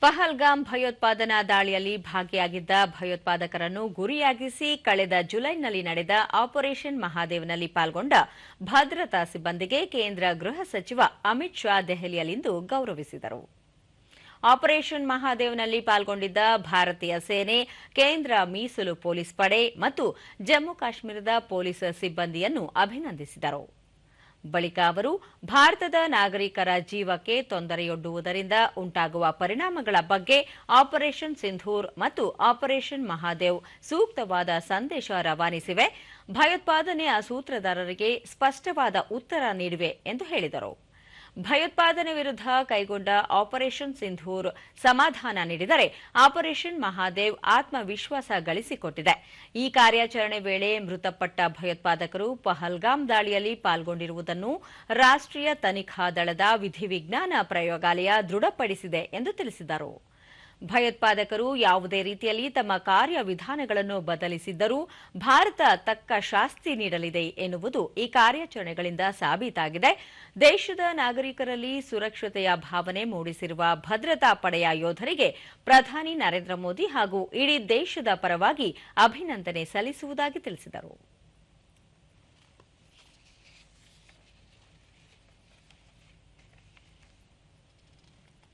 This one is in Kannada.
ಪಹಲ್ಗಾಮ್ ಭಯೋತ್ಪಾದನಾ ದಾಳಿಯಲ್ಲಿ ಭಾಗಿಯಾಗಿದ್ದ ಭಯೋತ್ಪಾದಕರನ್ನು ಗುರಿಯಾಗಿಸಿ ಕಳೆದ ಜುಲೈನಲ್ಲಿ ನಡೆದ ಆಪರೇಷನ್ ಮಹಾದೇವ್ನಲ್ಲಿ ಪಾಲ್ಗೊಂಡ ಭದ್ರತಾ ಸಿಬ್ಬಂದಿಗೆ ಕೇಂದ್ರ ಗೃಹ ಸಚಿವ ಅಮಿತ್ ಶಾ ದೆಹಲಿಯಲ್ಲಿಂದು ಗೌರವಿಸಿದರು. ಆಪರೇಷನ್ ಮಹಾದೇವ್ನಲ್ಲಿ ಪಾಲ್ಗೊಂಡಿದ್ದ ಭಾರತೀಯ ಸೇನೆ, ಕೇಂದ್ರ ಮೀಸಲು ಪೊಲೀಸ್ ಪಡೆ ಮತ್ತು ಜಮ್ಮು ಕಾಶ್ಮೀರದ ಪೊಲೀಸ್ ಸಿಬ್ಬಂದಿಯನ್ನು ಅಭಿನಂದಿಸಿದರು. ಬಳಿಕ ಅವರು ಭಾರತದ ನಾಗರಿಕರ ಜೀವಕ್ಕೆ ತೊಂದರೆಯೊಡ್ಡುವುದರಿಂದ ಉಂಟಾಗುವ ಪರಿಣಾಮಗಳ ಬಗ್ಗೆ ಆಪರೇಷನ್ ಸಿಂಧೂರ್ ಮತ್ತು ಆಪರೇಷನ್ ಮಹಾದೇವ್ ಸೂಕ್ತವಾದ ಸಂದೇಶ ರವಾನಿಸಿವೆ, ಭಯೋತ್ಪಾದನೆಯ ಸೂತ್ರಧಾರರಿಗೆ ಸ್ಪಷ್ಟವಾದ ಉತ್ತರ ನೀಡಿವೆ ಎಂದು ಹೇಳಿದರು. ಭಯೋತ್ಪಾದನೆ ವಿರುದ್ಧ ಕೈಗೊಂಡ ಆಪರೇಷನ್ ಸಿಂಧೂರ್ ಸಮಾಧಾನ ನೀಡಿದರೆ, ಆಪರೇಷನ್ ಮಹಾದೇವ್ ಆತ್ಮವಿಶ್ವಾಸ ಗಳಿಸಿಕೊಟ್ಟಿದೆ. ಈ ಕಾರ್ಯಾಚರಣೆ ವೇಳೆ ಮೃತಪಟ್ಟ ಭಯೋತ್ಪಾದಕರು ಪಹಲ್ಗಾಮ್ ದಾಳಿಯಲ್ಲಿ ಪಾಲ್ಗೊಂಡಿರುವುದನ್ನು ರಾಷ್ಟ್ರೀಯ ತನಿಖಾ ದಳದ ವಿಧಿವಿಜ್ಞಾನ ಪ್ರಯೋಗಾಲಯ ದೃಢಪಡಿಸಿದೆ ಎಂದು ತಿಳಿಸಿದರು. ಭಯೋತ್ಪಾದಕರು ಯಾವುದೇ ರೀತಿಯಲ್ಲಿ ತಮ್ಮ ಕಾರ್ಯವಿಧಾನಗಳನ್ನು ಬದಲಿಸಿದ್ದರೂ ಭಾರತ ತಕ್ಕ ಶಾಸ್ತಿ ನೀಡಲಿದೆ ಎನ್ನುವುದು ಈ ಕಾರ್ಯಾಚರಣೆಗಳಿಂದ ಸಾಬೀತಾಗಿದೆ. ದೇಶದ ನಾಗರಿಕರಲ್ಲಿ ಸುರಕ್ಷತೆಯ ಭಾವನೆ ಮೂಡಿಸಿರುವ ಭದ್ರತಾ ಪಡೆಯ ಯೋಧರಿಗೆ ಪ್ರಧಾನಿ ನರೇಂದ್ರ ಮೋದಿ ಹಾಗೂ ಇಡೀ ದೇಶದ ಪರವಾಗಿ ಅಭಿನಂದನೆ ಸಲ್ಲಿಸುವುದಾಗಿ ತಿಳಿಸಿದರು.